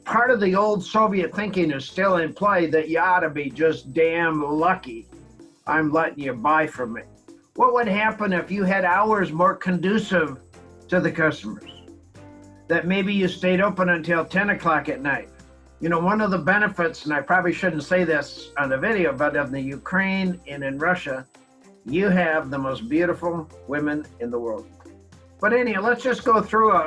part of the old Soviet thinking is still in play that you ought to be just damn lucky I'm letting you buy from me. What would happen if you had hours more conducive to the customers? That maybe you stayed open until 10 o'clock at night. You know, one of the benefits, and I probably shouldn't say this on the video, but in the Ukraine and in Russia, you have the most beautiful women in the world. But anyhow, let's just go through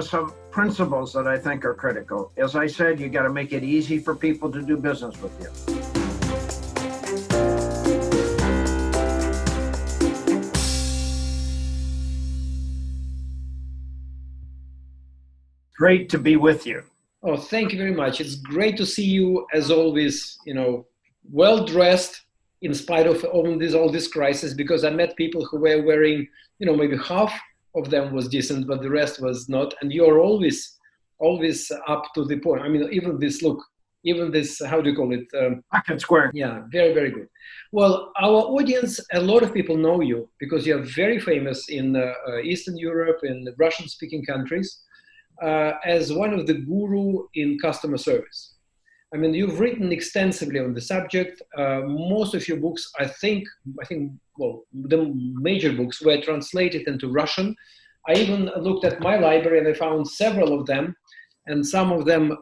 some principles that I think are critical. As I said, you got to make it easy for people to do business with you. Great to be with you. Oh, thank you very much. It's great to see you as always, well dressed in spite of all this crisis, because I met people who were wearing, maybe half of them was decent, but the rest was not. And you're always up to the point. I mean, even this look, even this, how do you call it? Pocket square. Yeah, very, very good. Well, our audience, a lot of people know you because you're very famous in Eastern Europe and Russian-speaking countries. As one of the guru in customer service. I mean, you've written extensively on the subject. Most of your books, I think, the major books were translated into Russian. I even looked at my library and I found several of them, and some of them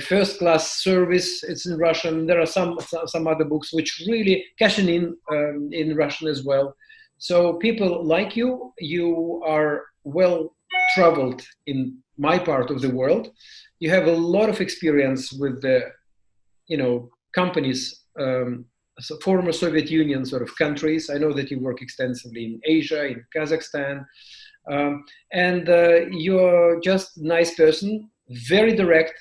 first-class service, it's in Russian. There are some other books which really cashing in Russian as well. So people like you, you are well traveled in my part of the world. You have a lot of experience with the, companies, former Soviet Union sort of countries. I know that you work extensively in Asia, in Kazakhstan, and you're just a nice person, very direct.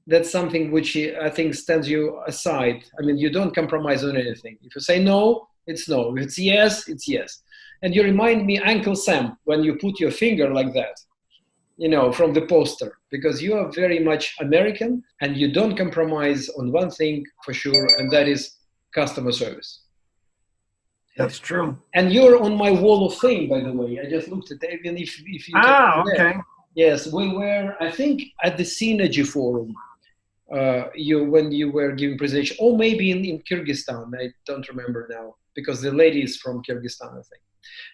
That's something which I think stands you aside. I mean, you don't compromise on anything. If you say no, it's no. If it's yes, it's yes. And you remind me, Uncle Sam, when you put your finger like that, from the poster, because you are very much American and you don't compromise on one thing for sure, and that is customer service. That's true. And you're on my wall of fame, by the way. I just looked at it, even if you okay. Yes, we were, I think, at the Synergy Forum, when you were giving presentation, or maybe in Kyrgyzstan, I don't remember now, because the lady is from Kyrgyzstan, I think.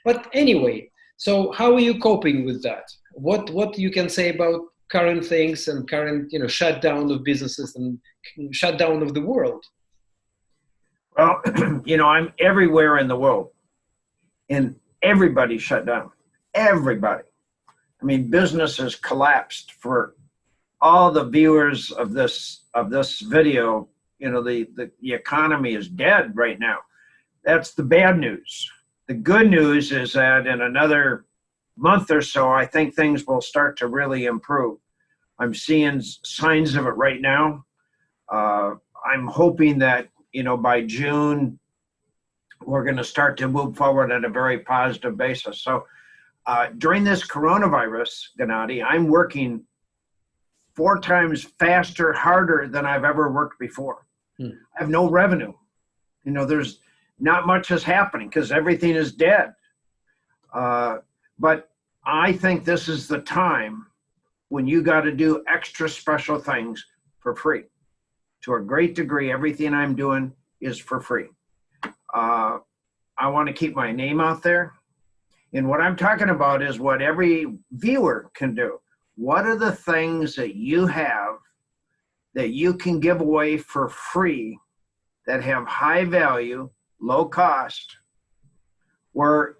But anyway, so how are you coping with that? What you can say about current things and current, shutdown of businesses and shutdown of the world? Well, I'm everywhere in the world, and everybody shut down. Everybody. I mean, business has collapsed. For all the viewers of this video, the economy is dead right now. That's the bad news. The good news is that in another month or so, I think things will start to really improve. I'm seeing signs of it right now. I'm hoping that, by June, we're going to start to move forward at a very positive basis. So during this coronavirus, Gennady, I'm working 4 times faster, harder than I've ever worked before. I have no revenue. There's not much is happening because everything is dead. But I think this is the time when you got to do extra special things for free. To a great degree, everything I'm doing is for free. I want to keep my name out there. And what I'm talking about is what every viewer can do. What are the things that you have that you can give away for free that have high value, low cost, where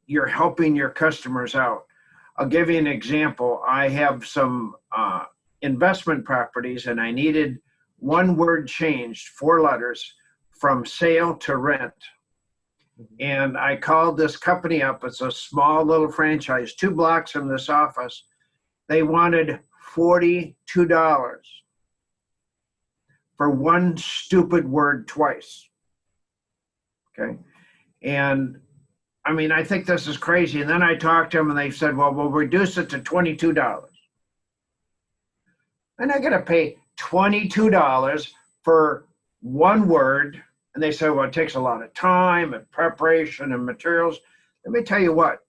you're helping your customers out? I'll give you an example. I have some investment properties and I needed one word changed, 4 letters, from sale to rent. And I called this company up. It's a small little franchise, 2 blocks from this office. They wanted $42 for one stupid word twice. Okay. And I mean, I think this is crazy. And then I talked to them and they said, well, we'll reduce it to $22. And I got to pay $22 for one word. And they said, well, it takes a lot of time and preparation and materials. Let me tell you what,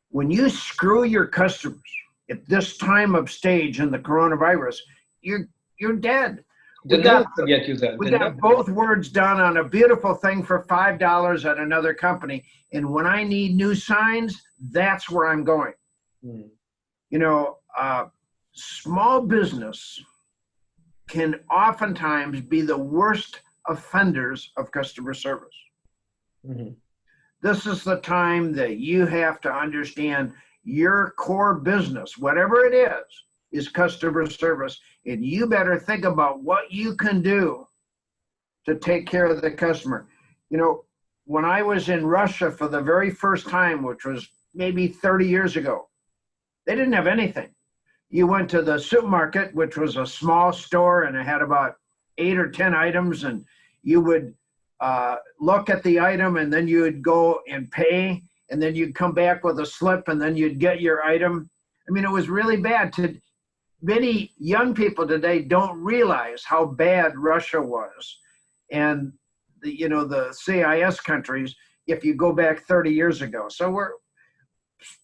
when you screw your customers, at this time of stage in the coronavirus, you're dead. They'll never forget you then. We got both words done on a beautiful thing for $5 at another company. And when I need new signs, that's where I'm going. You know, small business can oftentimes be the worst offenders of customer service. This is the time that you have to understand your core business, whatever it is customer service. And you better think about what you can do to take care of the customer. You know, when I was in Russia for the very first time, which was maybe 30 years ago, they didn't have anything. You went to the supermarket, which was a small store, and it had about 8 or 10 items, and you would look at the item, and then you would go and pay, and then you'd come back with a slip, and then you'd get your item. I mean, it was really bad. Many young people today don't realize how bad Russia was, and the CIS countries, if you go back 30 years ago. So we're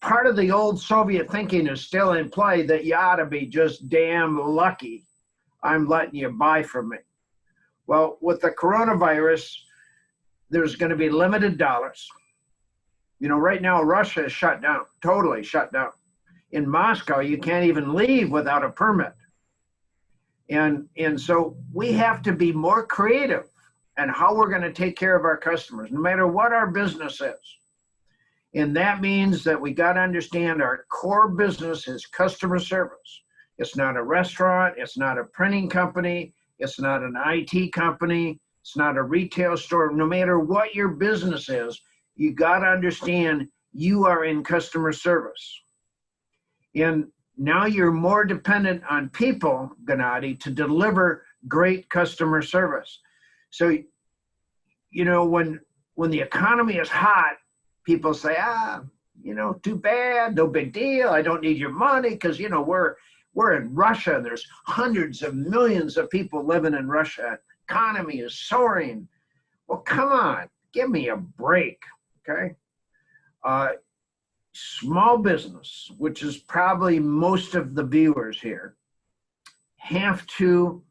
part of the old Soviet thinking is still in play, that you ought to be just damn lucky I'm letting you buy from me. Well, with the coronavirus, there's going to be limited dollars. You know, right now Russia is shut down, totally shut down. In Moscow, you can't even leave without a permit. And so we have to be more creative in how we're going to take care of our customers, no matter what our business is. And that means that we got to understand our core business is customer service. It's not a restaurant. It's not a printing company. It's not an IT company. It's not a retail store. No matter what your business is, you got to understand you are in customer service. And now you're more dependent on people, Gennady, to deliver great customer service. So, you know, when the economy is hot, people say, too bad, no big deal. I don't need your money because, you know, we're in Russia. There's hundreds of millions of people living in Russia. Economy is soaring. Well, come on, give me a break, okay? Small business, which is probably most of the viewers here, have to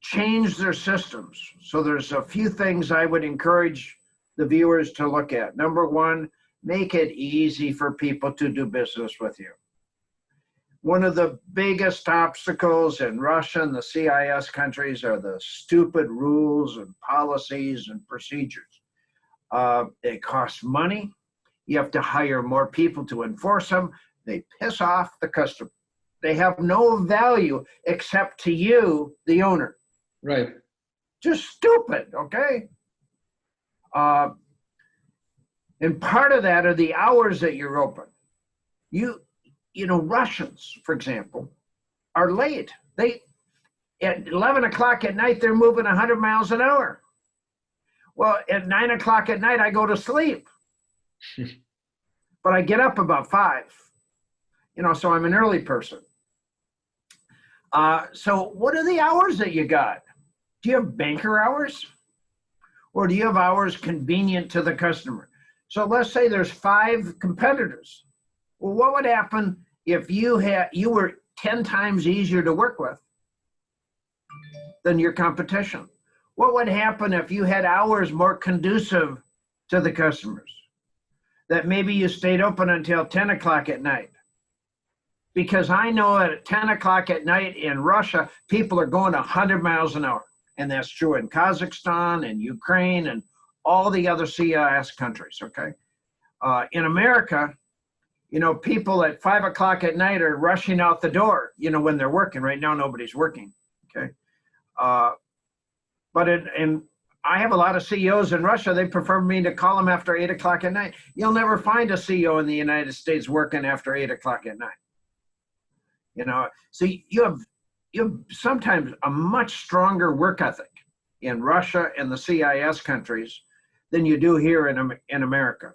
change their systems. So there's a few things I would encourage the viewers to look at. Number one, make it easy for people to do business with you. One of the biggest obstacles in Russia and the CIS countries are the stupid rules and policies and procedures. It costs money. You have to hire more people to enforce them. They piss off the customer. They have no value except to you, the owner. Right. Just stupid, okay? And part of that are the hours that you're open. You know, Russians, for example, are late. At 11 o'clock at night, they're moving 100 miles an hour. Well, at 9 o'clock at night, I go to sleep. But I get up about 5. You know, so I'm an early person. So what are the hours that you got? Do you have banker hours? Or do you have hours convenient to the customer? So let's say there's 5 competitors. Well, what would happen if you were 10 times easier to work with than your competition? What would happen if you had hours more conducive to the customers? That maybe you stayed open until 10 o'clock at night. Because I know at 10 o'clock at night in Russia, people are going 100 miles an hour. And that's true in Kazakhstan and Ukraine and all the other CIS countries, okay? In America, you know, people at 5 o'clock at night are rushing out the door, you know, when they're working. Right now, nobody's working, okay? But I have a lot of CEOs in Russia. They prefer me to call them after 8 o'clock at night. You'll never find a CEO in the United States working after 8 o'clock at night. You know, so you have sometimes a much stronger work ethic in Russia and the CIS countries than you do here in America.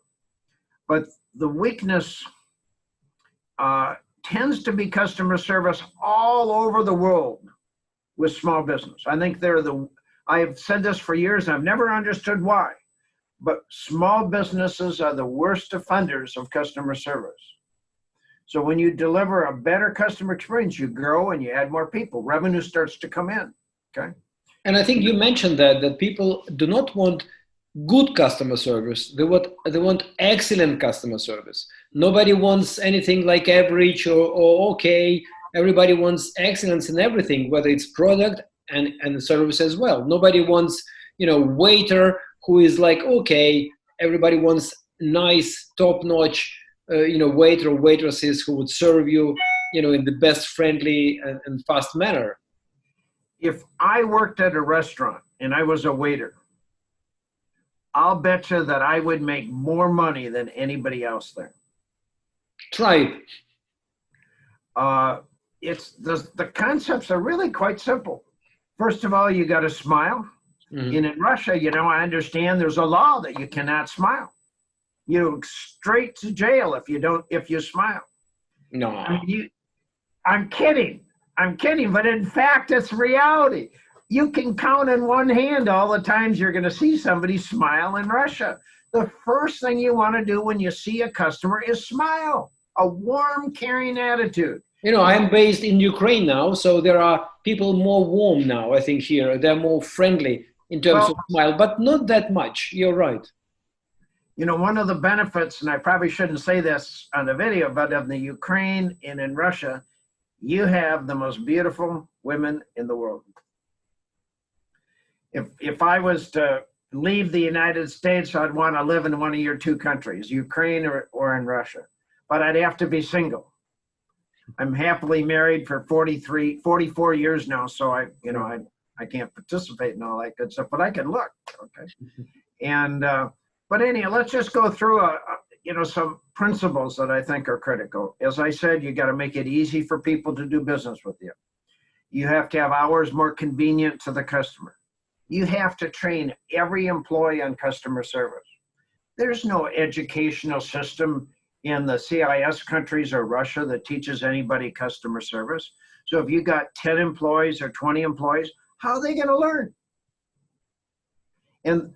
But the weakness tends to be customer service all over the world with small business. I think I've said this for years, and I've never understood why, but small businesses are the worst offenders of customer service. So when you deliver a better customer experience, you grow and you add more people. Revenue starts to come in. Okay. And I think you mentioned that people do not want good customer service. They want excellent customer service. Nobody wants anything like average or okay. Everybody wants excellence in everything, whether it's product and service as well. Nobody wants, waiter who is like okay. Everybody wants nice, top-notch, waiter or waitresses who would serve you, in the best friendly and fast manner. If I worked at a restaurant and I was a waiter, I'll bet you that I would make more money than anybody else there. Try it. It's the concepts are really quite simple. First of all, you got to smile. Mhm. And in Russia, I understand there's a law that you cannot smile. You straight to jail if you smile. No. I mean, I'm kidding, but in fact, it's reality. You can count in one hand all the times you're going to see somebody smile in Russia. The first thing you want to do when you see a customer is smile, a warm, caring attitude. I'm based in Ukraine now, so there are people more warm now, I think, here. They're more friendly in terms of smile, but not that much. You're right. One of the benefits, and I probably shouldn't say this on the video, but of the Ukraine and in Russia, you have the most beautiful women in the world. If I was to leave the United States, I'd want to live in one of your two countries, Ukraine or in Russia, but I'd have to be single. I'm happily married for 44 years now, so I can't participate in all that good stuff, but I can look, okay? And, but anyhow, let's just go through some principles that I think are critical. As I said, you got to make it easy for people to do business with you. You have to have hours more convenient to the customer. You have to train every employee on customer service. There's no educational system in the CIS countries or Russia that teaches anybody customer service. So if you got 10 employees or 20 employees, how are they going to learn? And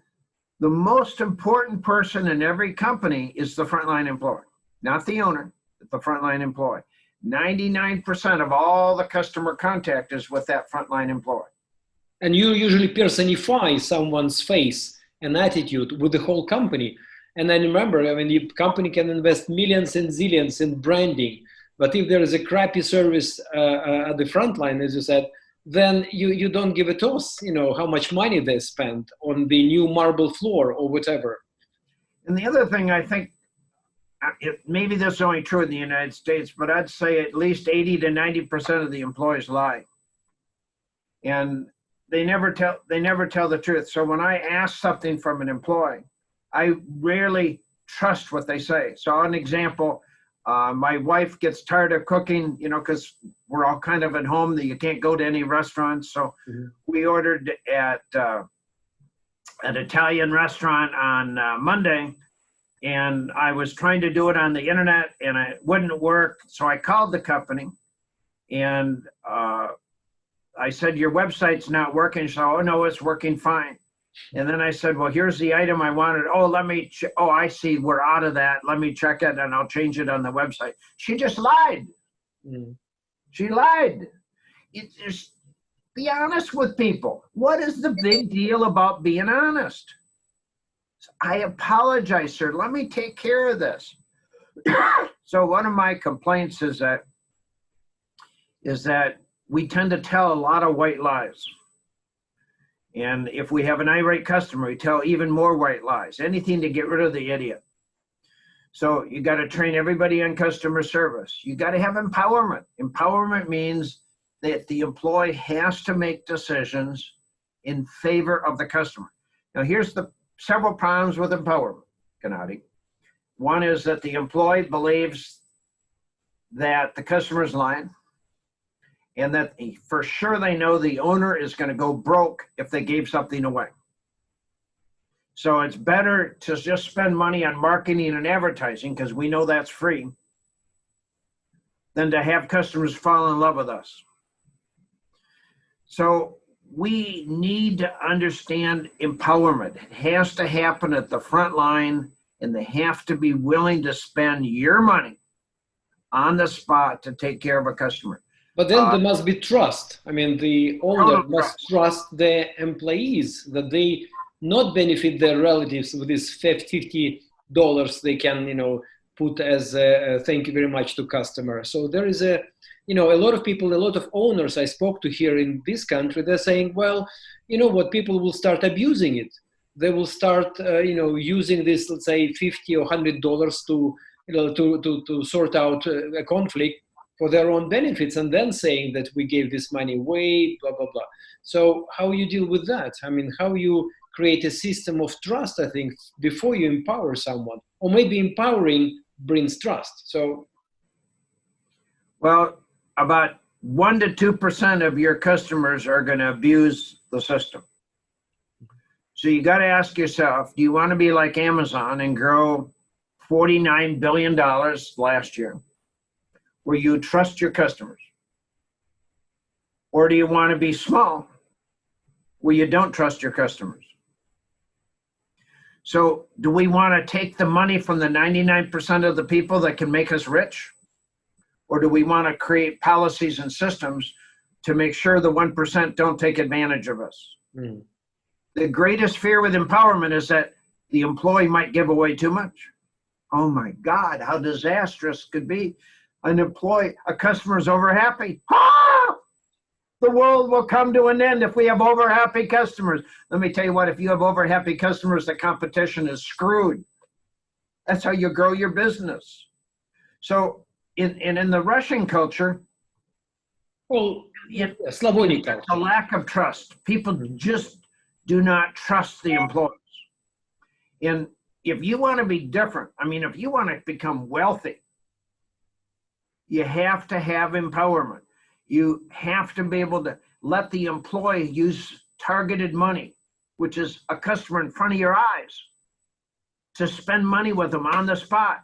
the most important person in every company is the frontline employee, not the owner, but the frontline employee. 99% of all the customer contact is with that frontline employee. And you usually personify someone's face and attitude with the whole company. And then remember, the company can invest millions and zillions in branding, but if there is a crappy service at the front line, as you said, then you don't give a toss, how much money they spend on the new marble floor or whatever. And the other thing I think, maybe that's is only true in the United States, but I'd say at least 80 to 90% of the employees lie. And they never tell the truth. So when I ask something from an employee, I rarely trust what they say. So an example, my wife gets tired of cooking, because we're all kind of at home, that you can't go to any restaurants. So we ordered at an Italian restaurant on Monday, and I was trying to do it on the internet and it wouldn't work. So I called the company and I said, your website's not working. She said, oh no, it's working fine. And then I said, well, here's the item I wanted. Oh, I see, we're out of that. Let me check it and I'll change it on the website. She just lied. She lied. Just be honest with people. What is the big deal about being honest? I apologize, sir. Let me take care of this. So one of my complaints is that we tend to tell a lot of white lies. And if we have an irate customer, we tell even more white lies, anything to get rid of the idiot. So you got to train everybody on customer service. You got to have empowerment. Empowerment means that the employee has to make decisions in favor of the customer. Now here's the several problems with empowerment, Gennady. One is that the employee believes that the customer is lying, and that for sure they know the owner is going to go broke if they gave something away. So it's better to just spend money on marketing and advertising, because we know that's free, than to have customers fall in love with us. So we need to understand empowerment. It has to happen at the front line, and they have to be willing to spend your money on the spot to take care of a customer. But then there must be trust. I mean, the owner Total must trust their employees that they not benefit their relatives with this $50 they can, put as a thank you very much to customer. So there is a lot of people, a lot of owners I spoke to here in this country, they're saying, well, you know what, people will start abusing it. They will start, using this, let's say, $50 or $100 to sort out a conflict for their own benefits, and then saying that we gave this money away, blah, blah, blah. So how you deal with that? I mean, how you create a system of trust, I think, before you empower someone, or maybe empowering brings trust. So, well, about 1 to 2% of your customers are going to abuse the system. So you got to ask yourself, do you want to be like Amazon and grow $49 billion last year, where you trust your customers? Or do you want to be small, where you don't trust your customers? So do we want to take the money from the 99% of the people that can make us rich? Or do we want to create policies and systems to make sure the 1% don't take advantage of us? mm. The greatest fear with empowerment is that the employee might give away too much. Oh my God, how disastrous could be. A customer's over happy. Ah! The world will come to an end if we have over happy customers. Let me tell you what, if you have over happy customers, the competition is screwed. That's how you grow your business. So in the Russian culture, Well, it's Slavonic culture. a lack of trust. People just do not trust the employees. And if you want to be different, if you want to become wealthy, you have to have empowerment. You have to be able to let the employee use targeted money, which is a customer in front of your eyes, to spend money with them on the spot.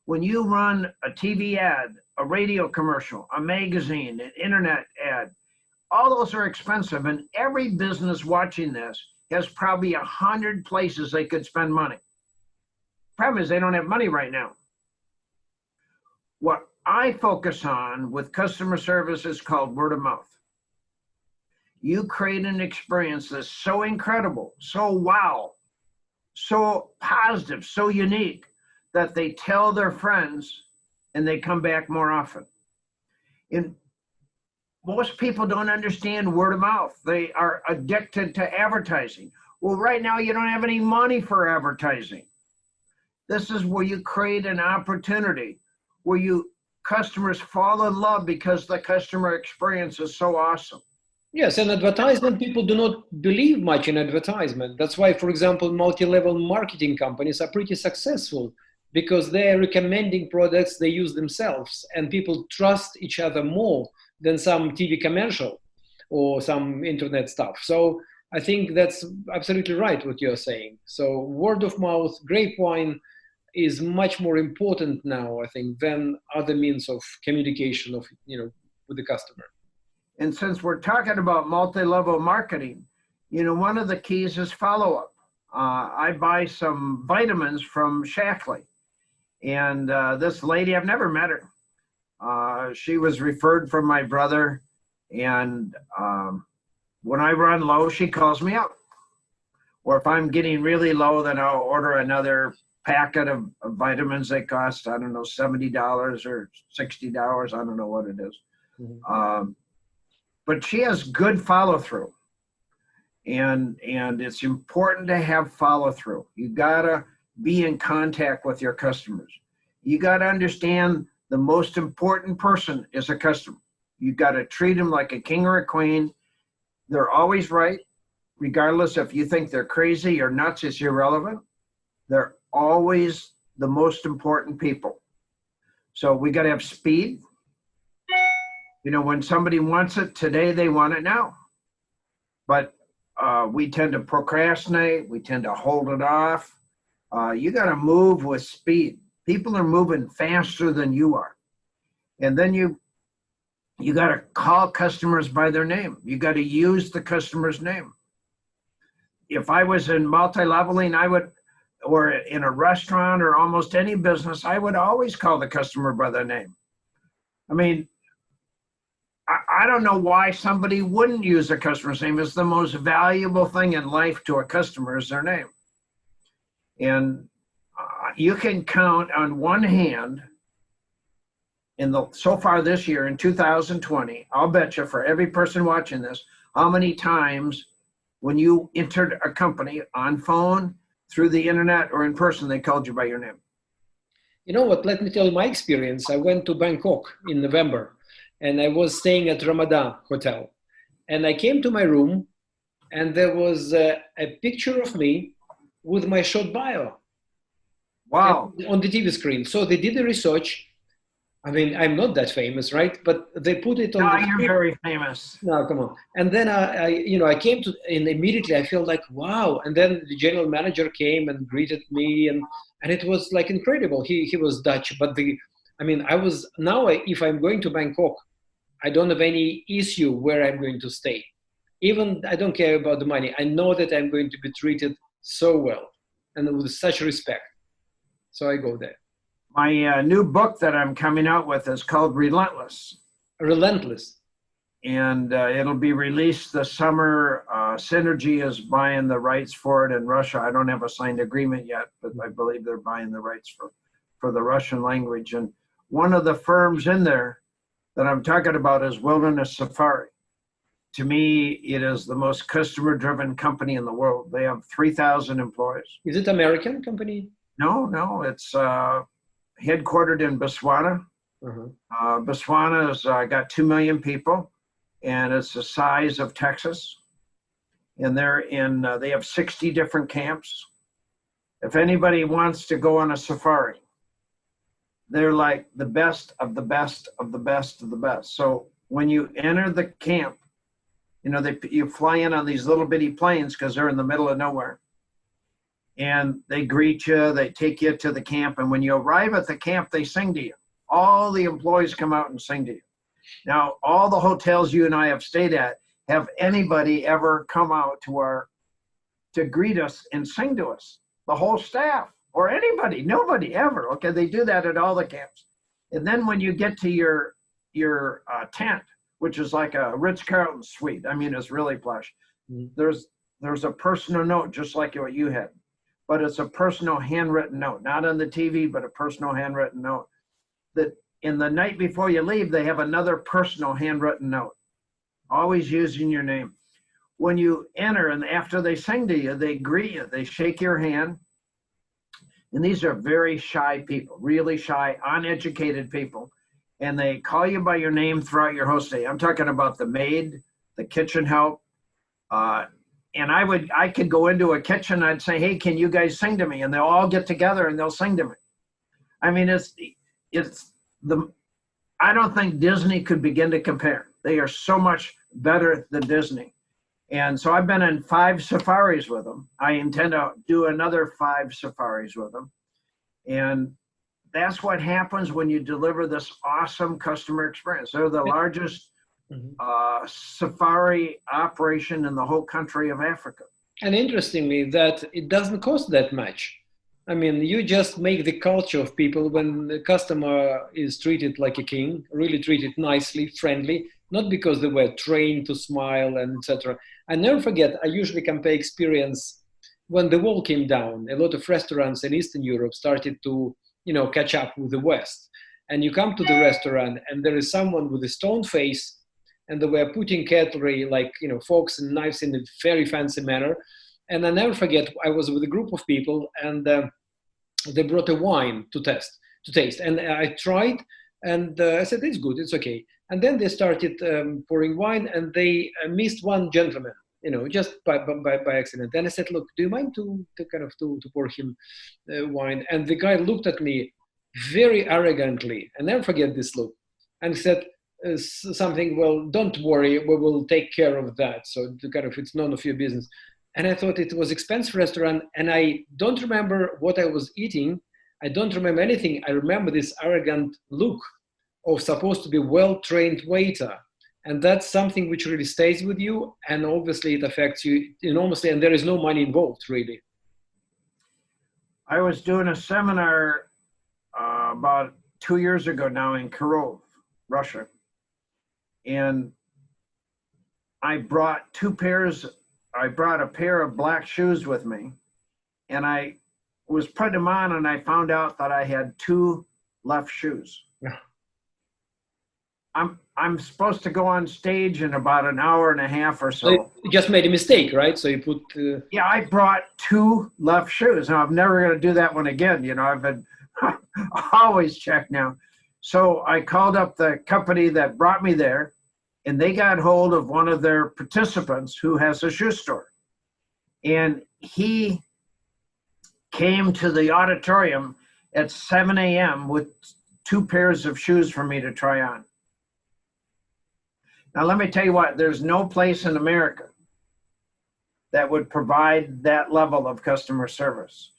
When you run a TV ad, a radio commercial, a magazine, an internet ad, all those are expensive, and every business watching this has probably 100 places they could spend money. Problem is they don't have money right now. What I focus on with customer service is called word of mouth. You create an experience that's so incredible, so wow, so positive, so unique, that they tell their friends and they come back more often. And most people don't understand word of mouth. They are addicted to advertising. Well, right now you don't have any money for advertising. This is where you create an opportunity where customers fall in love because the customer experience is so awesome. Yes, and advertisement, people do not believe much in advertisement. That's why, for example, multi-level marketing companies are pretty successful, because they're recommending products they use themselves, and people trust each other more than some TV commercial or some internet stuff. So I think that's absolutely right what you're saying. So word of mouth, grapevine is much more important now, I think, than other means of communication with the customer. And since we're talking about multi-level marketing, one of the keys is follow-up. I buy some vitamins from Shackley. And this lady, I've never met her. She was referred from my brother. And when I run low, she calls me up. Or if I'm getting really low, then I'll order another packet of vitamins that cost, I don't know, $70 or $60. I don't know what it is. Mm-hmm. But she has good follow-through. And it's important to have follow-through. You gotta be in contact with your customers. You got to understand the most important person is a customer. You got to treat them like a king or a queen. They're always right, regardless if you think they're crazy or nuts, it's irrelevant. They're always the most important people. So we got to have speed. When somebody wants it today, they want it now. But we tend to procrastinate. We tend to hold it off. You got to move with speed. People are moving faster than you are. And then you got to call customers by their name. You got to use the customer's name. If I was in multi-leveling, or in a restaurant or almost any business, I would always call the customer by their name. I mean, I don't know why somebody wouldn't use a customer's name. It's the most valuable thing in life to a customer is their name. And you can count on one hand so far this year in 2020, I'll bet you for every person watching this, how many times when you entered a company on phone, through the internet, or in person, they called you by your name. You know what? Let me tell you my experience. I went to Bangkok in November, and I was staying at Ramadan Hotel. And I came to my room, and there was a picture of me with my short bio. Wow. On the TV screen. So they did the research. I mean, I'm not that famous, right? But they put it on. No, you're very famous. No, come on. And then I came to, and immediately I felt like, wow. And then the general manager came and greeted me, and it was like incredible. He was Dutch, but if I'm going to Bangkok, I don't have any issue where I'm going to stay. Even I don't care about the money. I know that I'm going to be treated so well and with such respect. So I go there. My new book that I'm coming out with is called Relentless. Relentless. And it'll be released this summer. Synergy is buying the rights for it in Russia. I don't have a signed agreement yet, but I believe they're buying the rights for the Russian language. And one of the firms in there that I'm talking about is Wilderness Safari. To me, it is the most customer-driven company in the world. They have 3,000 employees. Is it American company? No, it's headquartered in Botswana. Botswana has got 2 million people, and it's the size of Texas. And they have 60 different camps. If anybody wants to go on a safari, they're like the best of the best of the best of the best. So when you enter the camp, you fly in on these little bitty planes because they're in the middle of nowhere. And they greet you, they take you to the camp, and when you arrive at the camp, they sing to you. All the employees come out and sing to you. Now, all the hotels you and I have stayed at, have anybody ever come out to greet us and sing to us? The whole staff or anybody, nobody ever. Okay, they do that at all the camps. And then when you get to your tent, which is like a Ritz-Carlton suite, I mean, it's really plush. There's a personal note, just like what you had. But it's a personal handwritten note, not on the TV, but a personal handwritten note. That in the night before you leave, they have another personal handwritten note, always using your name. When you enter and after they sing to you, they greet you, they shake your hand. And these are very shy people, really shy, uneducated people. And they call you by your name throughout your whole stay. I'm talking about the maid, the kitchen help, and I could go into a kitchen, I'd say, hey, can you guys sing to me? And they'll all get together and they'll sing to me. I mean, I don't think Disney could begin to compare. They are so much better than Disney. And so I've been in 5 safaris with them. I intend to do another 5 safaris with them. And that's what happens when you deliver this awesome customer experience. They're the largest safari operation in the whole country of Africa. And interestingly, that it doesn't cost that much. I mean, you just make the culture of people when the customer is treated like a king, really treated nicely, friendly, not because they were trained to smile and etc. I never forget, I usually compare experience when the wall came down. A lot of restaurants in Eastern Europe started to, catch up with the West. And you come to the restaurant and there is someone with a stone face, and they were putting cutlery like, forks and knives in a very fancy manner. And I never forget, I was with a group of people and they brought a wine to taste. And I tried and I said, it's good, it's okay. And then they started pouring wine and they missed one gentleman, just by accident. Then I said, look, do you mind to pour him wine? And the guy looked at me very arrogantly, I never forget this look, and said, something, well, don't worry, we will take care of that. So it's none of your business. And I thought it was expensive restaurant, and I don't remember what I was eating. I don't remember anything. I remember this arrogant look of supposed to be well-trained waiter. And that's something which really stays with you. And obviously it affects you enormously, and there is no money involved, really. I was doing a seminar about 2 years ago now in Kirov. Russia, and I brought I brought a pair of black shoes with me, and I was putting them on, and I found out that I had two left shoes. Yeah. I'm supposed to go on stage in about an hour and a half or So so. you just made a mistake, right? So you put. Yeah, I brought two left shoes. Now I'm never going to do that one again. You know, I've been always checked now. So I called up the company that brought me there, and they got hold of one of their participants who has a shoe store. And he came to the auditorium at 7 a.m. with two pairs of shoes for me to try on. Now, let me tell you what, there's no place in America that would provide that level of customer service.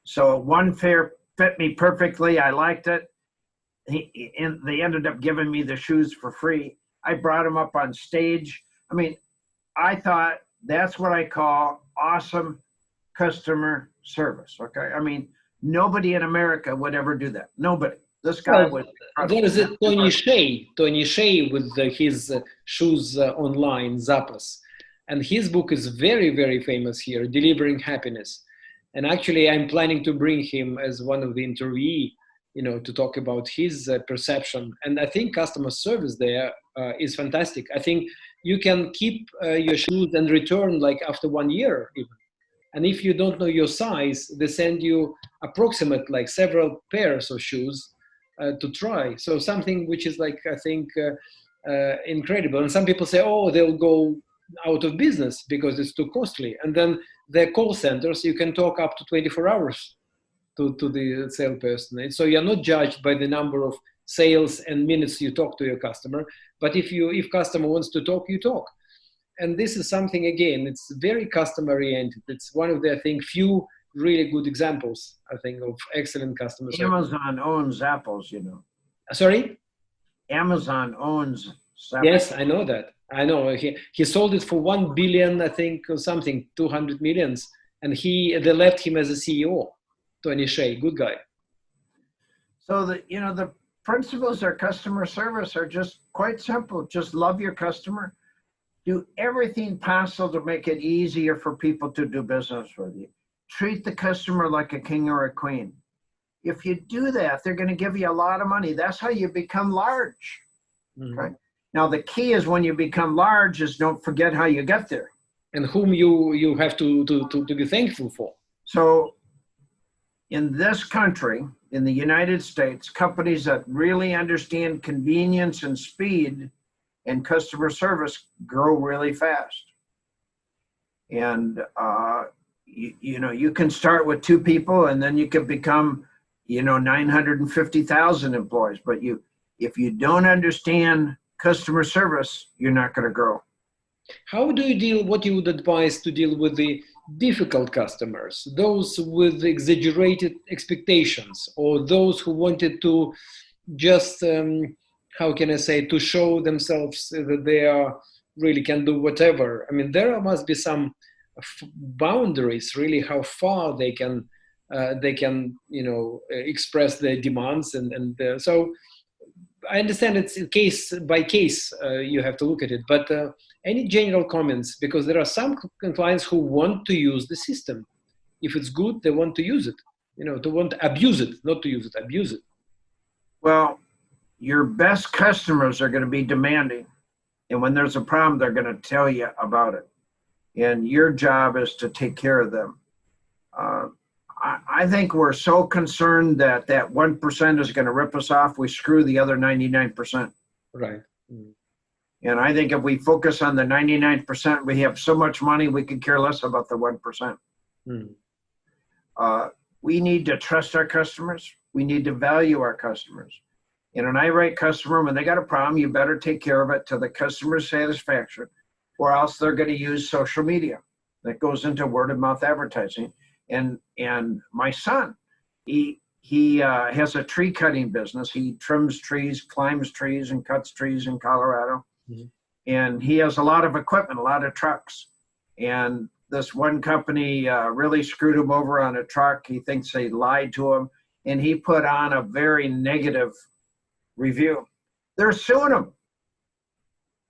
So one pair fit me perfectly. I liked it. And they ended up giving me the shoes for free. I brought them up on stage. I mean, I thought that's what I call awesome customer service. Okay. I mean, nobody in America would ever do that. Nobody. This guy was. There is a Tony Shea with his shoes online, Zappos. And his book is very, very famous here, Delivering Happiness. And actually, I'm planning to bring him as one of the interviewees, you know, to talk about his perception. And I think customer service there is fantastic. I think you can keep your shoes and return like after 1 year even. And if you don't know your size, they send you approximate like several pairs of shoes to try. So something which is like, I think, incredible. And some people say, oh, they'll go out of business because it's too costly. And then the call centers, you can talk up to 24 hours to the salesperson. And so you're not judged by the number of sales and minutes you talk to your customer. But if customer wants to talk, you talk. And this is something, again, it's very customer oriented. It's one of the, I think, few really good examples, I think, of excellent customer service. Amazon owns Apple's, you know. Sorry? Amazon owns Zappos. Yes, I know that. I know. He sold it for 1 billion, I think, or something, 200 millions. And they left him as a CEO, Tony Shea, good guy. So the principles of customer service are just quite simple. Just love your customer. Do everything possible to make it easier for people to do business with you. Treat the customer like a king or a queen. If you do that, they're going to give you a lot of money. That's how you become large. Mm-hmm. Okay. Now, the key is when you become large is don't forget how you get there. And whom you have to be thankful for. So in this country, in the United States, companies that really understand convenience and speed and customer service grow really fast. And, you can start with 2 people and then you can become, 950,000 employees. But if you don't understand customer service, you're not going to grow. How do you what you would advise to deal with the difficult customers, those with exaggerated expectations, or those who wanted to just, how can I say, to show themselves that they really can do whatever? I mean, there must be some boundaries, really, how far they can express their demands. So I understand it's case by case, you have to look at it, but any general comments, because there are some clients who want to use the system. If it's good, they want to use it, to want to abuse it, not to use it, abuse it. Well, your best customers are going to be demanding. And when there's a problem, they're going to tell you about it. And your job is to take care of them. I think we're so concerned that 1% is going to rip us off, we screw the other 99%. Right. Mm. And I think if we focus on the 99%, we have so much money, we could care less about the 1%. Mm. We need to trust our customers. We need to value our customers. And an irate customer, when they got a problem, you better take care of it to the customer's satisfaction, or else they're going to use social media. That goes into word of mouth advertising. And my son, he has a tree cutting business. He trims trees, climbs trees, and cuts trees in Colorado. Mm-hmm. And he has a lot of equipment, a lot of trucks. And this one company really screwed him over on a truck. He thinks they lied to him, and he put on a very negative review. They're suing him.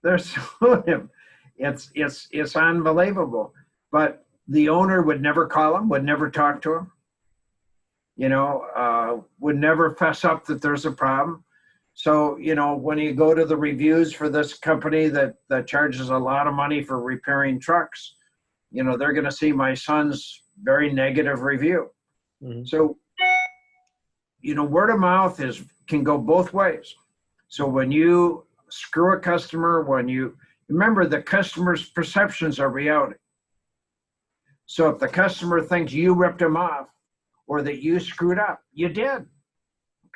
They're suing him. It's unbelievable. But the owner would never call him, would never talk to him, would never fess up that there's a problem. So, when you go to the reviews for this company that charges a lot of money for repairing trucks, they're going to see my son's very negative review. Mm-hmm. So, word of mouth can go both ways. So when you screw a customer, remember the customer's perceptions are reality. So if the customer thinks you ripped him off or that you screwed up, you did,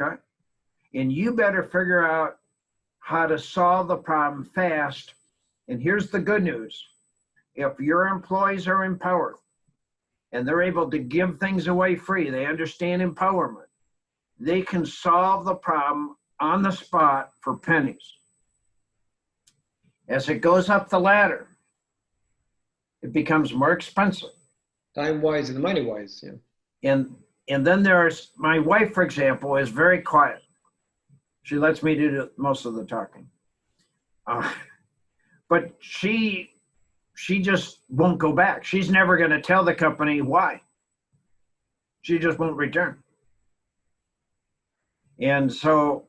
okay? And you better figure out how to solve the problem fast. And here's the good news. If your employees are empowered and they're able to give things away free, they understand empowerment, they can solve the problem on the spot for pennies. As it goes up the ladder, it becomes more expensive. Time-wise and money-wise, yeah. And then there's, my wife, for example, is very quiet. She lets me do most of the talking. But she just won't go back. She's never going to tell the company why. She just won't return. And so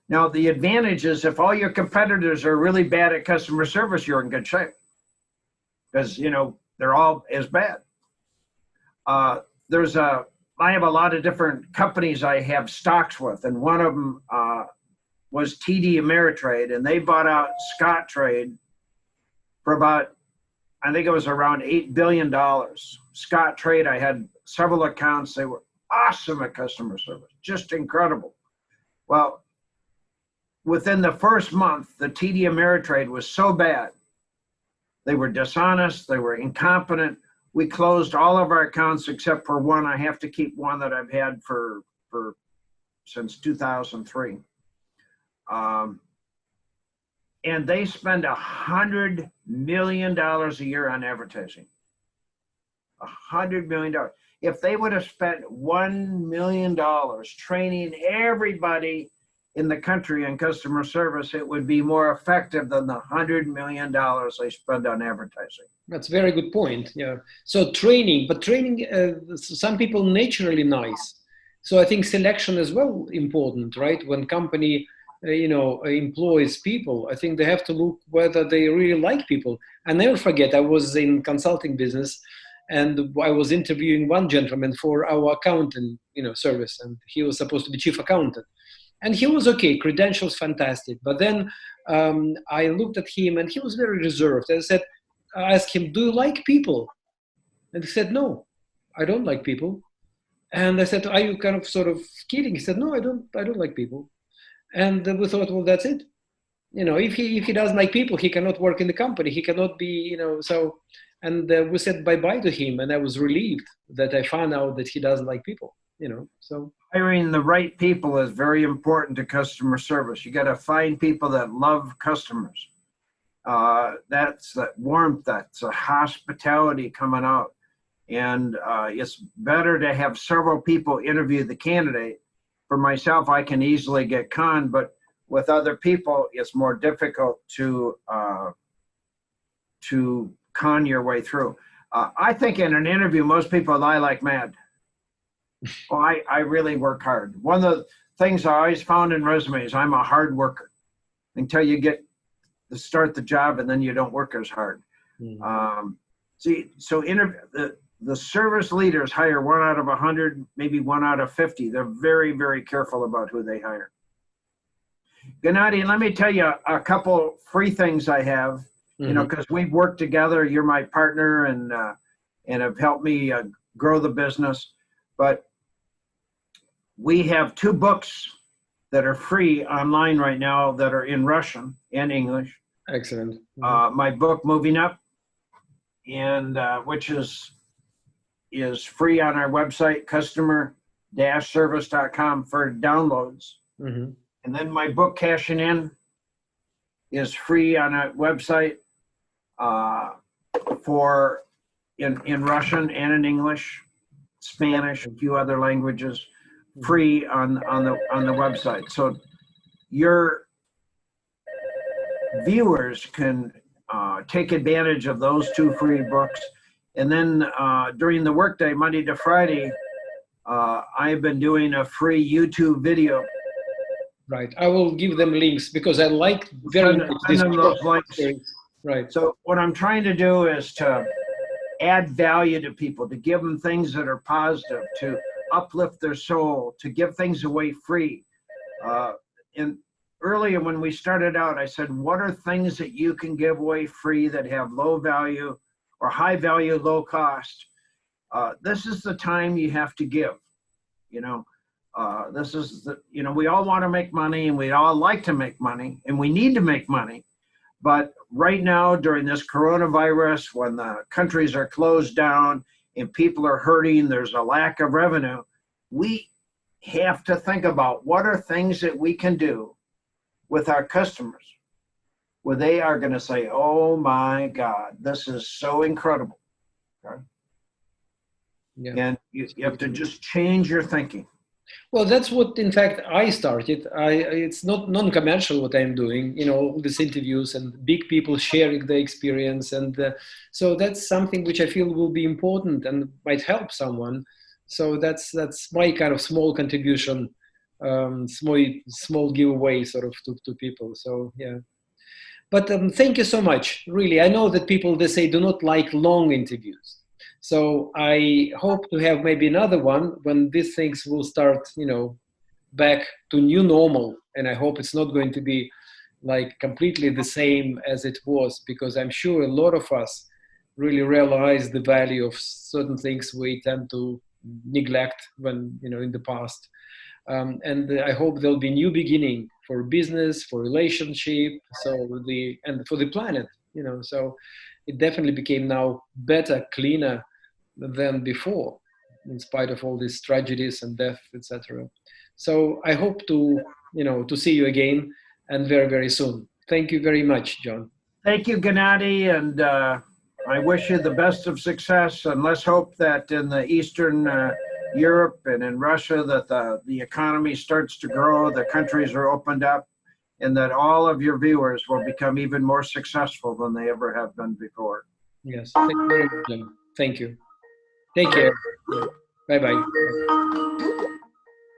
now the advantage is if all your competitors are really bad at customer service, you're in good shape because, they're all as bad. I have a lot of different companies I have stocks with, and one of them was TD Ameritrade, and they bought out Scottrade for about, I think it was around $8 billion. Scottrade, I had several accounts. They were awesome at customer service, just incredible. Well, within the first month, the TD Ameritrade was so bad. They were dishonest, they were incompetent. We closed all of our accounts except for one. I have to keep one that I've had for since 2003. And they spend $100 million a year on advertising. $100 million. If they would have spent $1 million training everybody in the country in customer service, it would be more effective than the $100 million they spend on advertising. That's a very good point. Yeah. So training, some people naturally nice. So I think selection is well important, right? When company, employs people, I think they have to look whether they really like people. I never forget, I was in consulting business and I was interviewing one gentleman for our accounting, service, and he was supposed to be chief accountant. And he was okay, credentials fantastic. But then I looked at him and he was very reserved. I asked him, do you like people? And he said, no, I don't like people. And I said, are you kind of sort of kidding? He said, no, I don't like people. And we thought, well, that's it. If he doesn't like people, he cannot work in the company. He cannot be, so, and we said bye-bye to him. And I was relieved that I found out that he doesn't like people, so. Hiring the right people is very important to customer service. You got to find people that love customers. That's that warmth, that's a hospitality coming out. And it's better to have several people interview the candidate. For myself, I can easily get conned, but with other people, it's more difficult to con your way through. I think in an interview, most people lie like mad. Oh, I really work hard. One of the things I always found in resumes, I'm a hard worker until you get to start the job and then you don't work as hard. Mm-hmm. The service leaders hire 1 out of 100, maybe 1 out of 50. They're very, very careful about who they hire. Gennady, let me tell you a couple free things I have, because we've worked together. You're my partner and have helped me grow the business. But we have 2 books that are free online right now that are in Russian and English. Excellent. My book, Moving Up, and which is free on our website, customer-service.com for downloads. Mm-hmm. And then my book, Cashing In, is free on our website in Russian and in English, Spanish, a few other languages, free on the website. So viewers can take advantage of those 2 free books. And then during the workday, Monday to Friday, I've been doing a free YouTube video. Right. I will give them links because I like very much Send this them those links. series. Right. So what I'm trying to do is to add value to people, to give them things that are positive, to uplift their soul, to give things away free. And earlier when we started out, I said, what are things that you can give away free that have low value or high value, low cost? This is the time you have to give, you know. This is the, you know, we all want to make money and we all like to make money and we need to make money. But right now during this coronavirus, when the countries are closed down and people are hurting, there's a lack of revenue, we have to think about what are things that we can do with our customers where they are going to say, oh my God, this is so incredible. Okay? Yeah. And you have to just change your thinking. Well, that's what, in fact, I started. It's not non-commercial what I'm doing, you know, all these interviews and big people sharing their experience. And so that's something which I feel will be important and might help someone. So that's my kind of small contribution, small giveaway sort of to people. So, yeah. But thank you so much. Really, I know that people, they say, do not like long interviews. So I hope to have maybe another one when these things will start, you know, back to new normal. And I hope it's not going to be like completely the same as it was, because I'm sure a lot of us really realize the value of certain things we tend to neglect when, you know, in the past. And I hope there'll be new beginning for business, for relationship, and for the planet, you know. So it definitely became now better, cleaner than before, in spite of all these tragedies and death, etc. So I hope to, you know, to see you again and very, very soon. Thank you very much, John. Thank you, Gennady, and I wish you the best of success. And let's hope that in the Eastern Europe and in Russia that the economy starts to grow, the countries are opened up, and that all of your viewers will become even more successful than they ever have been before. Yes, thank you very much, John. Thank you. Take care. Bye-bye.